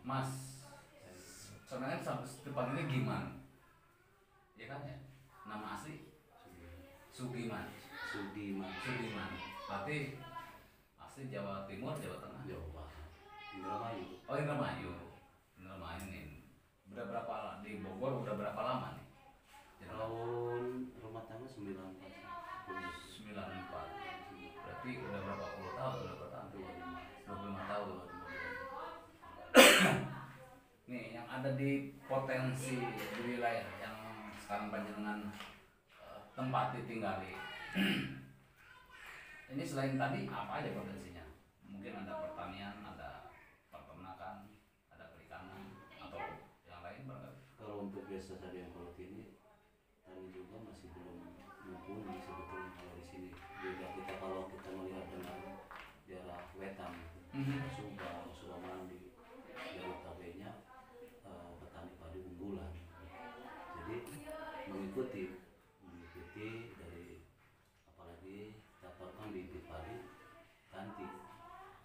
Mas, sebenarnya dipanggilnya Giman, ya kan ya? Nama asli Sugiman. Sugiman. Berarti asli Jawa Timur, Jawa Tengah. Jawa. Indramayu. Oh, Indramayu. Indramayu nih. Berapa di Bogor udah berapa lama nih? Tahun rumah tangga 94. 94. Berarti udah berapa puluh tahun? Udah berapa tahun? 25 tahun. Nih yang ada di potensi di wilayah yang sekarang panjenengan tempat ditinggali. Ini selain tadi apa aja potensinya? Mungkin ada pertanian, ada peternakan, ada perikanan atau yang lain barangkali. Kalau untuk desa Sadiang Kolot ini tani juga masih belum mumpuni sebetulnya kalau di sini. Beda kita kalau kita melihat dengan daerah wetan, Subang, Sukamandi, yang notabene petani padi unggulan. Jadi mengikuti dari apalagi dapatkan bibit padi ganti.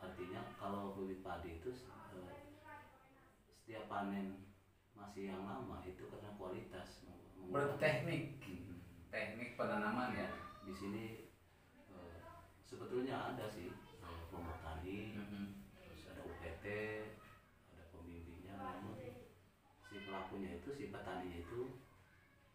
Artinya kalau bibit padi itu setiap panen masih yang lama itu karena kualitas. Berteknik, teknik penanaman ya. Di sini sebetulnya ada sih kelompok tani, terus ada UPT, ada pembimbingnya, namun si pelakunya itu, si petaninya itu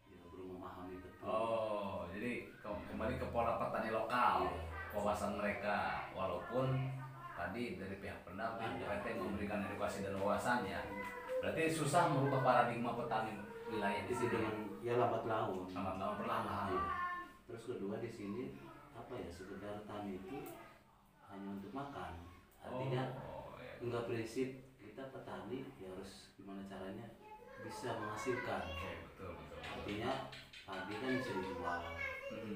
ya belum memahami betul. Oh, jadi kembali ke pola petani lokal, wawasan mereka, walaupun tadi dari pihak pendamping UPT memberikan edukasi dan wawasan ya. Berarti susah merubah paradigma petani wilayah di sini dengan ya lambat laun. Perlahan. Terus kedua di sini apa ya, sekedar tani itu hanya untuk makan. Artinya enggak prinsip kita petani ya harus gimana caranya bisa menghasilkan. Betul. Artinya padi kan bisa dijual. Gitu,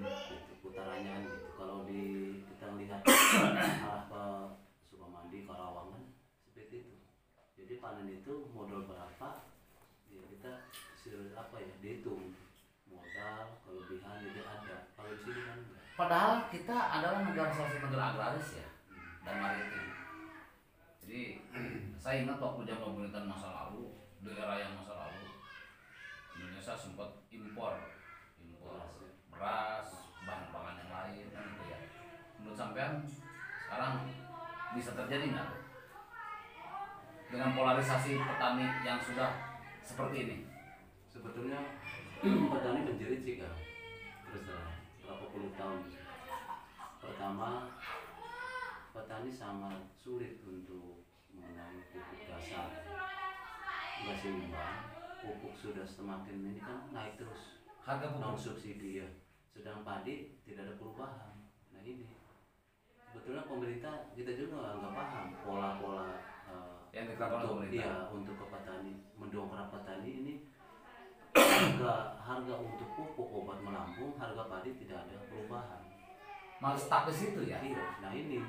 putarannya kan gitu. Kalau kita lihat arah ke Sukamandi, Karawangan seperti itu. Jadi panen itu modal berapa? Ya kita dihitung modal, kelebihan itu ada. Kalau di sini kan enggak. Padahal kita adalah negara salah satu negara agraris ya dan maritim. Jadi saya ingat waktu zaman pemerintahan masa lalu, di era yang masa lalu, Indonesia sempat impor beras, bahan pangan yang lain kan gitu ya. Menurut sampean sekarang bisa terjadi nggak dengan polarisasi petani yang sudah seperti ini? Sebetulnya petani menjerit sih kan, terus berapa puluh tahun. Pertama, petani sangat sulit untuk mengenai pupuk dasar, nggak seimbang. Pupuk sudah semakin ini kan naik terus, Harga non pupuk subsidi ya. Sedang padi tidak ada perubahan. Nah ini sebetulnya pemerintah kita juga nggak paham pola-pola yang diterapkan oleh pemerintah. Iya, untuk ke petani, mendongkrak petani ini. Harga untuk pupuk obat melambung, harga padi tidak ada perubahan. Malah stuck di situ ya? Iya, nah ini.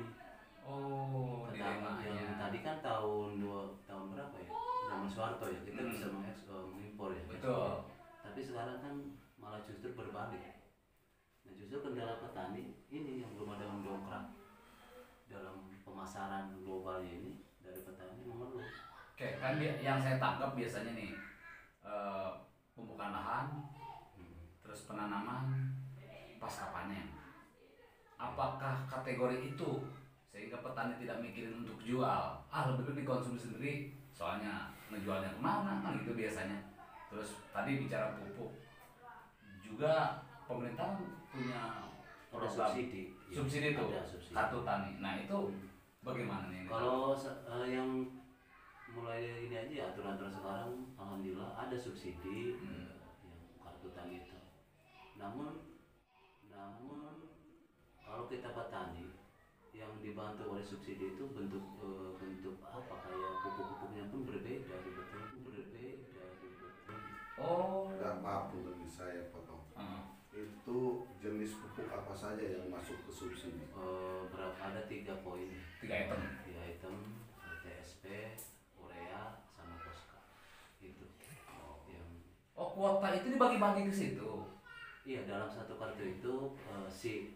Dilemanya. Yang tadi kan tahun berapa ya? Zaman Soeharto ya, kita bisa mengimpor ya. Betul. Tapi sekarang kan malah justru berbalik. Nah justru kendala petani ini yang belum ada mendongkrak dalam pemasaran globalnya ini dari petani mengeluh. Oke, kan yang saya tangkap biasanya nih pembukaan lahan, terus penanaman, pasca panen. Apakah kategori itu sehingga petani tidak mikirin untuk jual? Lebih baik dikonsumsi sendiri, soalnya ngejualnya kemana kan gitu biasanya. Terus tadi bicara pupuk, juga pemerintah punya program subsidi itu kartu tani. Nah itu bagaimana nih? Kalau yang mulai ini aja aturan-aturan sekarang alhamdulillah ada subsidi yang kartu tani itu. Namun kalau kita petani yang dibantu oleh subsidi itu bentuk apa, kayak pupuk-pupuknya pun berbeda sebetulnya. Dan maaf untuk saya potong. Itu jenis pupuk apa saja yang masuk ke subsidi? Berapa, ada 3 poin. 3 item. 3 item, TSP, urea, sama Posca. Itu. Kuota itu dibagi-bagi ke situ. Iya, dalam satu kartu itu si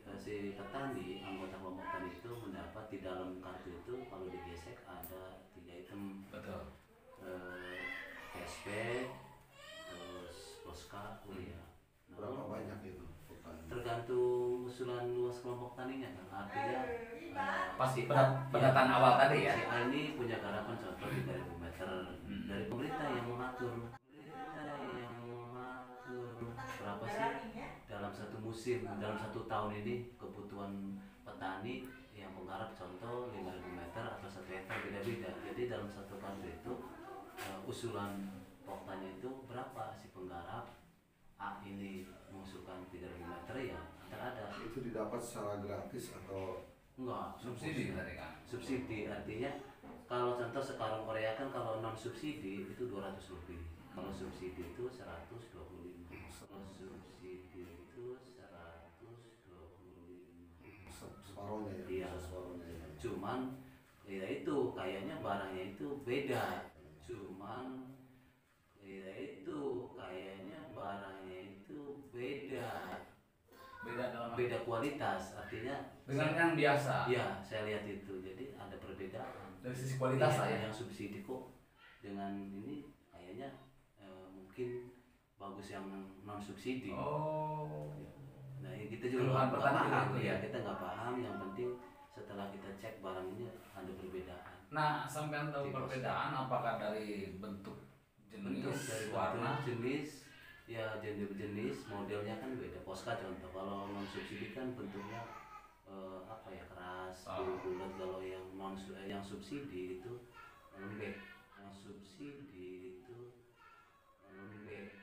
petani, anggota kelompok tani itu mendapat di dalam kartu itu kalau digesek ada 3 item. Betul. usulan luas kelompok taninya kan, artinya pasti pendataan awal tadi ya. Si A ini punya garapan contoh 3.000 meter, dari pemerintah yang mengatur berapa sih dalam satu musim, dalam satu tahun ini kebutuhan petani yang menggarap contoh 5.000 meter atau 1 hektar beda-beda. Jadi dalam satu kali itu usulan poktannya itu berapa si penggarap A ini mengusulkan 3.000 meter ya ada. Itu didapat secara gratis atau enggak? Subsidi tadi kan. Subsidi artinya kalau contoh sekarang Korea kan kalau non subsidi itu 200 lebih. Kalau subsidi itu 125. Kalau subsidi itu 125. Separohnya ya? Iya. Separohnya ya. Cuman ya itu kayaknya barangnya itu beda. Cuman ya itu kayaknya barangnya itu beda kualitas, artinya dengan yang biasa. ya saya lihat itu, jadi ada perbedaan Dari sisi kualitas lah ya. yang subsidi kok dengan ini kayaknya mungkin bagus yang non subsidi. Oh. Nah kita juga Keluhan nggak petani paham gitu ya, ya. kita nggak paham. Yang penting setelah kita cek barang ini ada perbedaan. Nah, sampai tahu perbedaan apakah dari bentuk jenis, Bentuk dari warna, jenis, ya jenis modelnya kan beda. Posca contoh, kalau non subsidi kan bentuknya apa ya, keras, bulat. Kalau yang yang subsidi itu lembek. Yang subsidi itu lembek.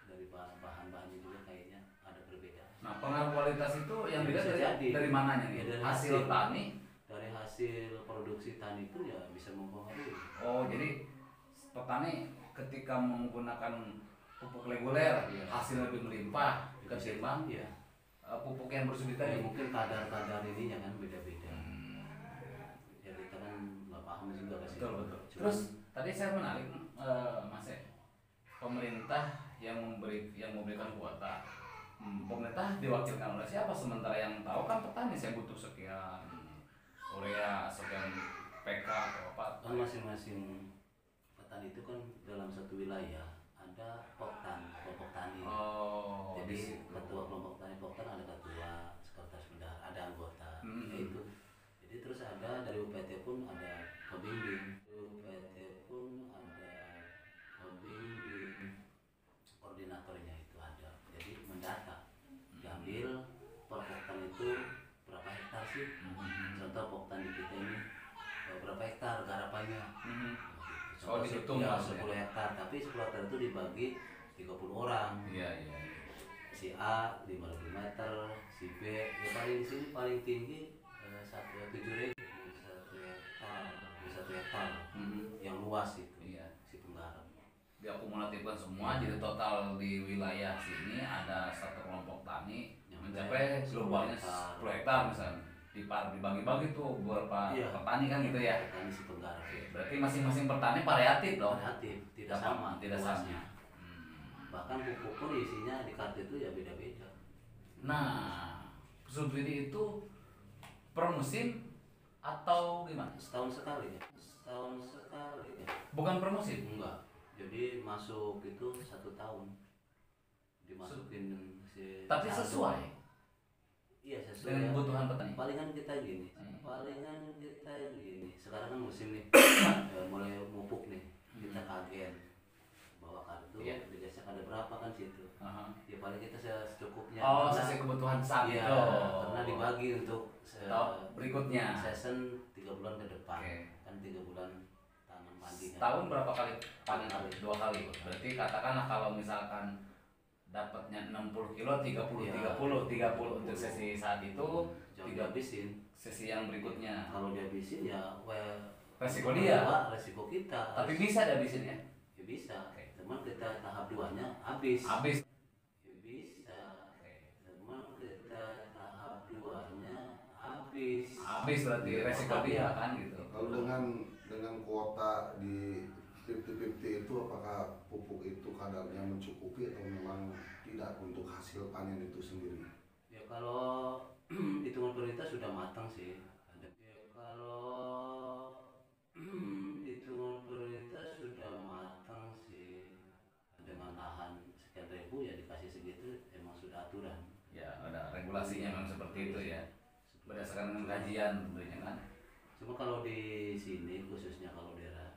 Dari bahan-bahannya juga kayaknya ada perbedaan. Nah, pengaruh kualitas itu yang beda Bisa jadi. dari mananya nih? Ya, dari hasil hasil. tani. Dari hasil produksi tani itu ya bisa mempengaruhi. Oh, jadi petani ketika menggunakan pupuk reguler Iya. hasil lebih melimpah ketimbang ya pupuk yang bersubsidi ya, tadi. mungkin kadar ininya kan beda-beda. Ya kita kan nggak paham juga ke situ. Betul. Cuman, Terus tadi saya menarik Mas pemerintah yang memberikan kuota. Pemerintah diwakilkan oleh siapa? Sementara yang tahu kan petani, saya butuh sekian urea, sekian PK atau apa. kan masing-masing petani itu kan dalam satu wilayah ada kelompok tani. Oh, Jadi ketua kelompok tani poktan ada ketua, sekretaris bendahara, ada anggota. Itu. Jadi terus ada dari UPT pun ada pembimbing. UPT pun ada pembimbing, koordinatornya itu ada. Jadi mendata, diambil per poktan itu berapa hektar sih? Contoh poktan di kita ini berapa hektar garapannya? Oh, dihitung ya, maksudnya. 10 hektar, tapi 10 hektar itu dibagi 30 orang. Iya. Si A 5.000 meter, si B ya paling sini paling tinggi 7.000 1 hektar yang luas itu. Iya. Si penggarap. Diakumulatifkan semua, jadi total di wilayah sini ada satu kelompok tani Yang mencapai globalnya 10 hektar misalnya. Dibagi-bagi tuh beberapa Iya. petani kan gitu ya. Petani si penggarap. Berarti masing-masing petani variatif dong. Variatif, tidak sama, tidak luasnya. sama. Bahkan pupuk pun isinya di kartu itu ya beda-beda. Nah, subsidi itu per musim atau gimana? Setahun sekali ya. Setahun sekali ya. Bukan per musim. Enggak. Jadi masuk itu 1 tahun. Dimasukin si Tapi saldo. sesuai Iya sesuai dengan ya. kebutuhan petani. Palingan kita gini. Sekarang kan musim nih. Mulai mupuk nih. Kita kaget bawa kartu. Iya. Biasanya ada berapa kan situ. Ya paling kita secukupnya. Oh, Karena- sesuai kebutuhan saat Iya, itu. karena dibagi untuk Berikutnya. season 3 bulan ke depan. Oke. Kan 3 bulan tanam padi. kan. Tahun berapa kali panen? 2 2 kali. Berarti katakanlah kalau misalkan dapatnya 60 kilo 30 Iya. 30 untuk sesi saat itu, Jangan 3 dihabisin. sesi yang berikutnya. Kalau dihabisin ya Resiko dia. resiko kita. Tapi bisa dihabisin ya? Ya bisa. Oke. Cuman kita tahap 2-nya habis. Habis. Ya bisa. Cuman kita tahap 2-nya habis. Habis berarti resiko dia kan gitu. Kalau dengan kuota di 50-50 itu apakah pupuk itu kadarnya mencukupi atau memang tidak untuk hasil panen itu sendiri? Ya kalau hitungan pemerintah sudah matang sih. Ya kalau hitungan pemerintah sudah matang sih. Dengan lahan sekian ribu ya dikasih segitu emang sudah aturan. Ya ada regulasinya memang seperti berdasarkan dengan kajian tentunya kan. Cuma kalau di sini khususnya kalau daerah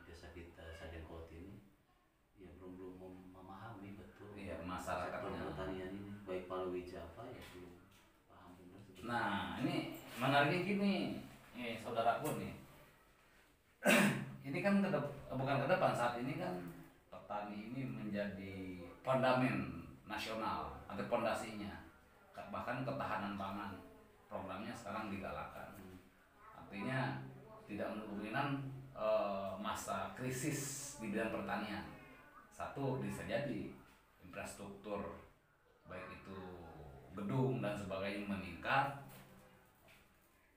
desa kita Sadengkot ini ya belum memahami betul Iya, sektor masyarakatnya. pertanian ini, baik palawija apa ya belum paham benar seperti Nah, ini menariknya gini, saudaraku nih. Ini kan bukan ke depan, saat ini kan petani ini menjadi fondamen nasional atau pondasinya, bahkan ketahanan pangan programnya sekarang digalakkan. Artinya tidak menutup kemungkinan masa krisis di bidang pertanian. Satu, bisa jadi infrastruktur baik itu gedung dan sebagainya meningkat,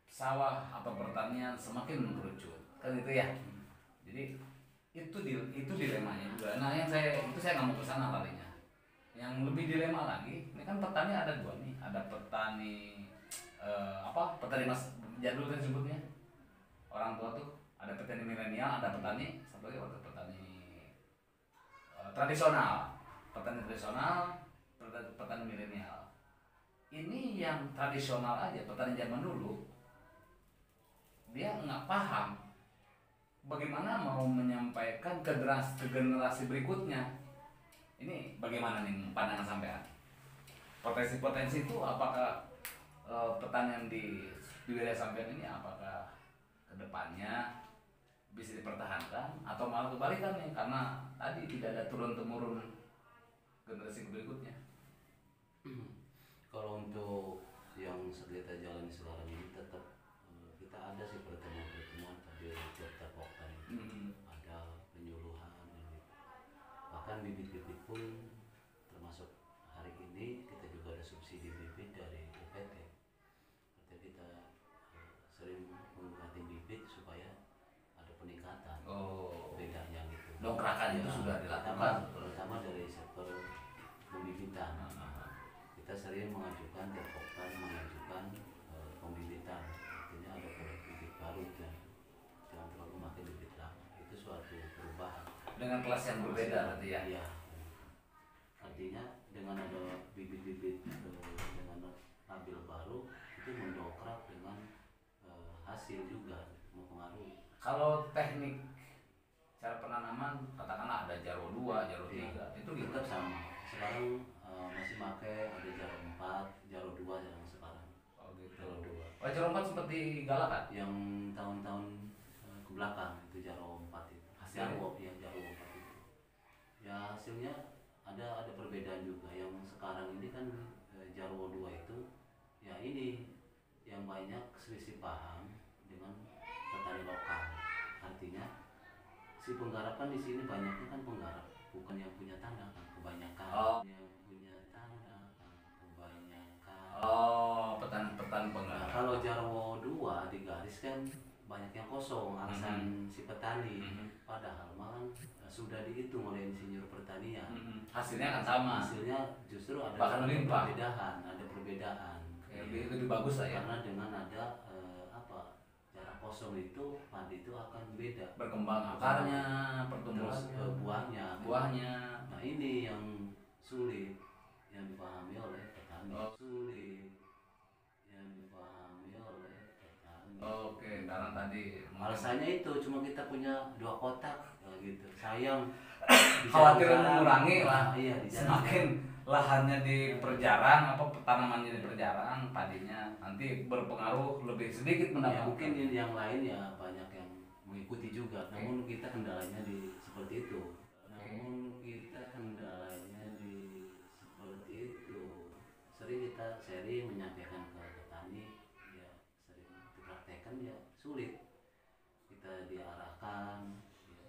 sawah atau pertanian semakin mengerucut, kan itu ya. Jadi itu dilemanya juga. Nah, saya nggak mau ke sana tadinya. Yang lebih dilema lagi, ini kan petani ada dua nih, ada petani petani mas jadul kan sebutnya, orang tua tuh, ada petani milenial, ada petani satu lagi petani tradisional, petani milenial. Ini yang tradisional aja, petani zaman dulu, dia nggak paham bagaimana mau menyampaikan ke generasi berikutnya. Ini bagaimana nih pandangan sampean? Potensi itu apakah pertanian di wilayah sampean ini apakah kedepannya bisa dipertahankan atau malah kebalikan nih, karena tadi tidak ada turun temurun generasi berikutnya? Kalau untuk yang kita jalani sekarang ini tetap kita ada sih pertemuan tadi tiap waktu ada penyuluhan gitu. Bahkan bibit-bibit pun termasuk hari ini kita juga ada subsidi bibit dari UPT. Berarti kita sering mengganti bibit supaya ada peningkatan. Bedanya gitu. Dongkrakan itu sudah dilakukan. Terutama dari sektor pembibitan. Kita sering mengajukan mengajukan pembibitan. Artinya ada bibit baru dan jangan terlalu memakai bibit lama. Itu suatu perubahan. Dengan kelas yang berbeda berarti ya. Iya. Artinya dengan ada bibit-bibit dengan label baru itu mendongkrak dengan hasil juga mempengaruhi. Kalau teknik cara penanaman katakanlah ada Jaro 2, Jaro 3, itu tetap sama. Sekarang masih pakai ada Jaro 4, Jaro 2 yang sekarang. Oh gitu. Jaro 2. Oh, Jaro 4 seperti galakan? Yang tahun-tahun ke belakang itu Jaro 4 itu. Jaro 4 itu. Ya hasilnya ada perbedaan juga. Yang sekarang ini kan Jaro 2 itu ya ini yang banyak selisih paham dengan petani lokal. Artinya si penggarapan di sini banyaknya kan penggarap, bukan yang punya tanah kan kebanyakan. Yang punya tanah kan kebanyakan. Petani penggarap. Nah, kalau Jarwo 2 digaris kan banyak yang kosong alasan si petani. Padahal malah sudah dihitung oleh insinyur pertanian. Hasilnya akan sama. Hasilnya justru ada bahkan perbedaan. Lebih bagus lah ya. Karena dengan ada jarak kosong itu padi itu akan beda. Berkembang akarnya, pertumbuhan buahnya. Nah ini yang sulit yang dipahami oleh petani. Oke, karena tadi alasannya itu cuma kita punya 2 kotak gitu. Sayang khawatir mengurangi lah. Iya, semakin lahannya diperjarang, tanamannya diperjarang, padinya nanti berpengaruh lebih sedikit ya, mendapatkan. mungkin yang lain ya banyak yang mengikuti juga. Namun kita kendalanya di seperti itu. Sering kita menyampaikan ke petani ya sering dipraktekkan ya sulit. Kita diarahkan ya,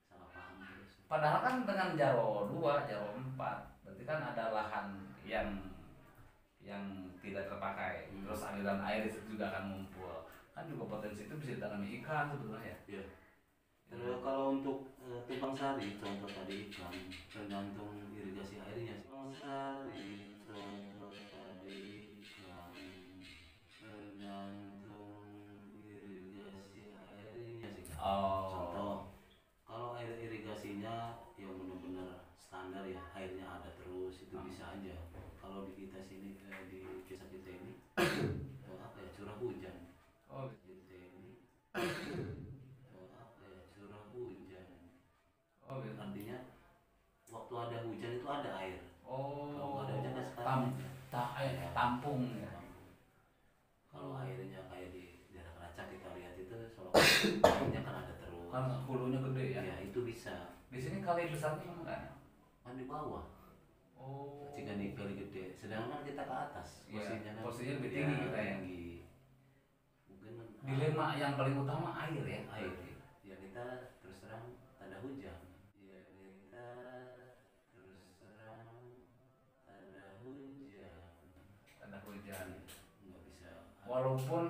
salah paham terus. Padahal kan dengan Jaro 2, Jaro 4 berarti kan ada lahan yang tidak terpakai, terus aliran air itu juga akan ngumpul, kan juga potensi itu bisa ditanami ikan sebetulnya ya. Iya. Terus kalau untuk tumpang sari contoh tadi ikan tergantung irigasi airnya sih. Tumpang sari contoh tadi ikan tergantung irigasi airnya sih. Contoh kalau air irigasinya yang benar-benar standar ya airnya ada terus itu bisa aja. Kalau di kita sini di desa kita ini apa ya Oh, gitu. Artinya waktu ada hujan itu ada air. Kalau Oh, nggak ada hujan kan sekarang ya. tampung ya. Kalau airnya kayak di daerah Keracak kita lihat itu soalnya airnya kan ada terus. Kan hulunya gede ya. Ya itu bisa. Di sini kali besarnya mana kan? Kan di bawah. Oh. Jika di kali gede, sedangkan kita ke atas. Iya, Posisinya posisinya lebih tinggi kita ya. tinggi. Mungkin Dilema yang paling utama air ya. air. Ya kita terus terang tanda hujan. Ya kita terus terang tanda hujan. Tanda hujan. Nggak bisa. Walaupun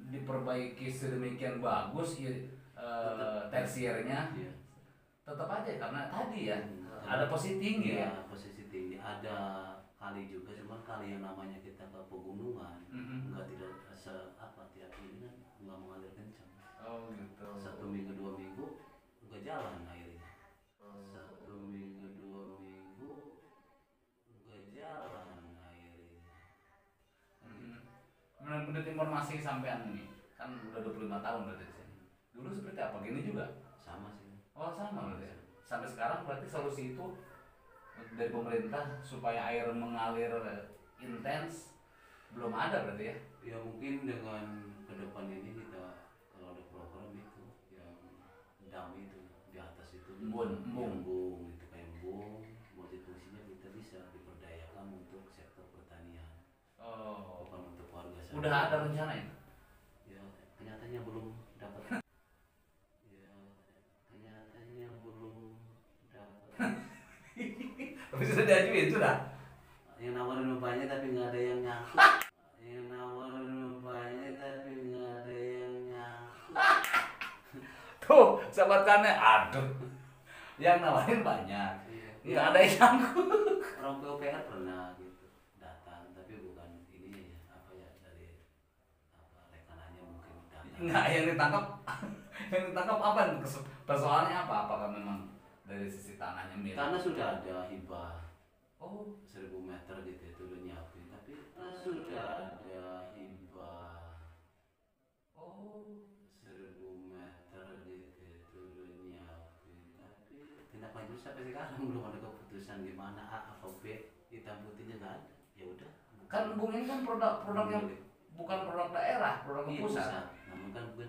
diperbaiki sedemikian bagus ya, tersiernya Iya. tetap aja karena tadi ya Karena- ada posisi tinggi ya. posisi tinggi. Ada kali juga, cuman kali yang namanya kita ke pegunungan nggak tidak apa tiap ini kan nggak mengalir kencang. Oh gitu. 1 minggu 2 minggu nggak jalan airnya. 1 minggu 2 minggu nggak jalan airnya. Menurut informasi sampean ini kan udah 25 tahun berarti di sini. Dulu seperti apa? Gini juga? Sama sih. Oh sama berarti ya. Sampai sekarang berarti solusi itu dari pemerintah supaya air mengalir intens belum ada berarti ya? Ya mungkin dengan ke depan ini kita kalau ada program itu yang dam itu di atas itu Embung. embung itu kayak embung multifungsinya kita bisa diperdayakan untuk sektor pertanian, Oh. bukan untuk warga saja. Udah ada rencana itu? Ya kenyataannya belum dapat. Ya kenyataannya belum dapat. Tapi sudah diajuin sudah. Yang nawarin banyak tapi nggak ada yang nyangkut. Yang nawarin banyak tapi nggak ada yang nyangkut. Tuh, sahabat Kane, aduh. Yang nawarin banyak. Nggak ada yang nyangkut. Orang PUPR pernah gitu datang tapi bukan ini apa ya dari apa rekanannya mungkin datang. Nggak, yang ditangkap yang ditangkap apa? Persoalannya apa? Apakah memang dari sisi tanahnya milik? Tanah sudah ada hibah Oh, 1000 meter gitu itu udah nyiapin tapi sudah ada hibah oh. 1000 meter gitu itu udah nyiapin tapi tindak lanjut sampai sekarang belum ada keputusan gimana A atau B, hitam putihnya nggak ada. Ya udah Kan Bung ini kan produk yang bukan produk daerah, produk Iya, pusat. namun kan bukan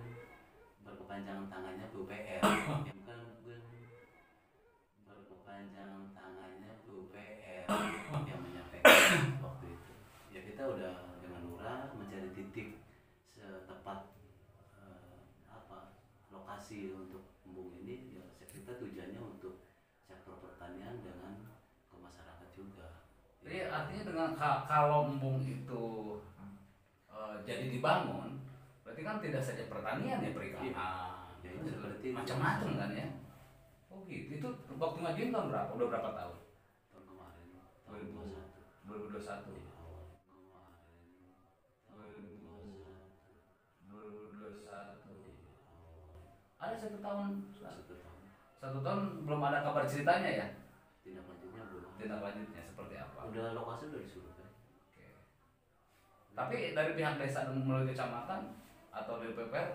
berkepanjangan tangannya PUPR. Ya, bukan berkepanjangan tangannya PUPR yang menyampaikan waktu itu. Ya kita udah dengan lurah mencari titik setepat apa lokasi untuk embung ini. Ya kita tujuannya untuk sektor pertanian dengan ke masyarakat juga. Jadi artinya dengan kalau embung itu jadi dibangun, berarti kan tidak saja pertanian ya perikanan, Ya, itu seperti itu. macam-macam kan ya. Oh gitu. Itu waktu ngajuin tahun berapa? Udah berapa tahun? Tahun kemarin tahun 2021. 21 awal kemarin tahun 2021. Ada 1 tahun. 1 tahun 1 tahun belum ada kabar ceritanya ya. tindak lanjutnya belum. Tindak lanjutnya seperti apa? Udah lokasi udah disuruh kan. Oke. Tapi dari pihak desa dan melalui kecamatan atau BPPR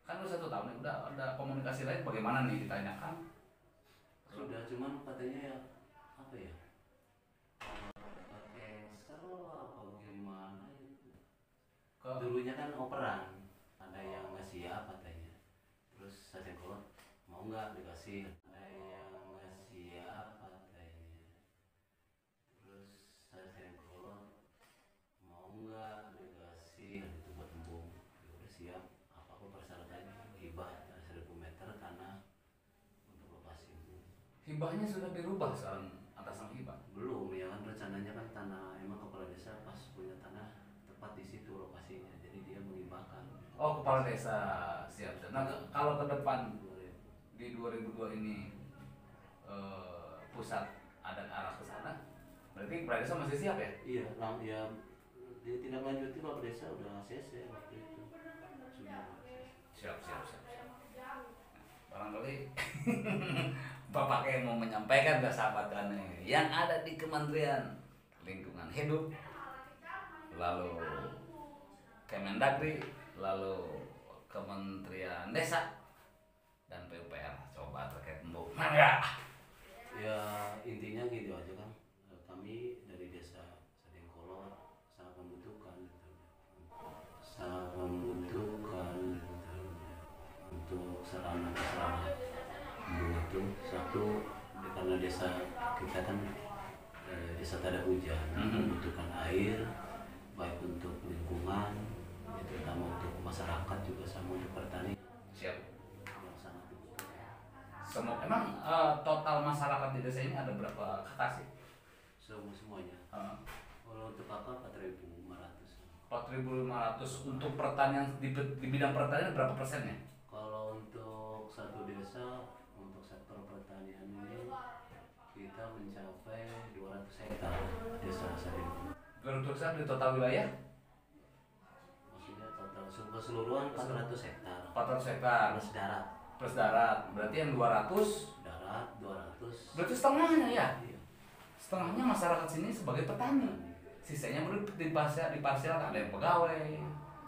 kan udah 1 tahun udah ada komunikasi lain bagaimana nih ditanyakan? Sudah cuman katanya ya apa ya pakai sel apa gimana itu. Dulunya kan operan ada yang nggak siap katanya, terus saya kolot mau nggak dikasih, ada yang nggak siap katanya, terus saya kolot mau nggak dikasih itu buat embung. Ya udah siap apa persyaratannya hibah 1000 meter tanah untuk lokasi embung. Hibahnya sudah dirubah sekarang atas nama hibah. Belum ya kan rencananya kan tanah emang kepala desa pas punya tanah tepat di situ lokasinya jadi dia menghibahkan. Oh, kepala desa siap. Nah, kalau ke depan di 2002 ini pusat ada arah ke sana, berarti kepala desa masih siap ya? Iya, ya di tindak lanjuti kepala desa udah ACC waktu itu sudah. Siap. Barangkali Bapak yang mau menyampaikan ke sahabat Kane yang ada di Kementerian Lingkungan Hidup, lalu Kemendagri, lalu Kementerian Desa dan PUPR coba terkait embung. satu karena desa kita kan desa tak ada hujan, membutuhkan air baik untuk lingkungan, ya, terutama untuk masyarakat juga sama untuk petani. Siap. Yang sangat dibutuhkan. Semua emang total masyarakat di desa ini ada berapa kakak sih? Semuanya. Kalau untuk kakak 4.500. 4.500 untuk pertanian di bidang pertanian berapa persennya? Kalau untuk satu desa untuk sektor pertanian ini kita mencapai 200 hektar desa Sadengkolot. 200 hektar di total wilayah? Maksudnya total keseluruhan 400 hektar. 400 hektar Plus darat. plus darat. Berarti yang 200 Darat 200. berarti setengahnya ya? Iya. Setengahnya masyarakat sini sebagai petani. Sisanya baru di parsial ada yang pegawai.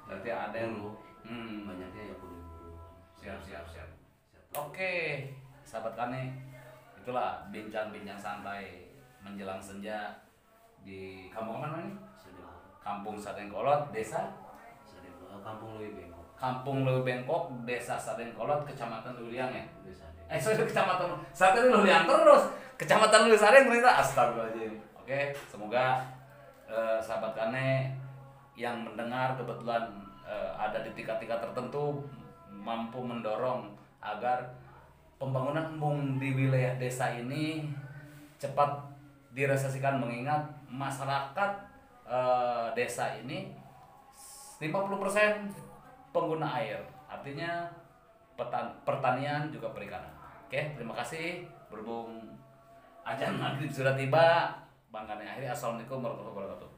Berarti ada yang Banyaknya ya buruh. siap. Oke, sahabat Kane, itulah bincang-bincang santai menjelang senja di kampung mana nih? Kampung Sadengkolot, desa Kampung Lewi Bengkok. Kampung Lewi Bengkok, desa Sadengkolot, kecamatan Luliang ya. Desa Kecamatan saat ini Luliang terus, kecamatan Luliang Sadeng ternyata astagfirullahaladzim. Oke, semoga sahabat Kane yang mendengar kebetulan ada di tingkat-tingkat tertentu mampu mendorong agar pembangunan embung di wilayah desa ini cepat direalisasikan, mengingat masyarakat desa ini 50% pengguna air, artinya pertanian juga perikanan. Oke, terima kasih. Berhubung azan maghrib sudah tiba, Bang Kane akhiri. Assalamualaikum warahmatullahi wabarakatuh.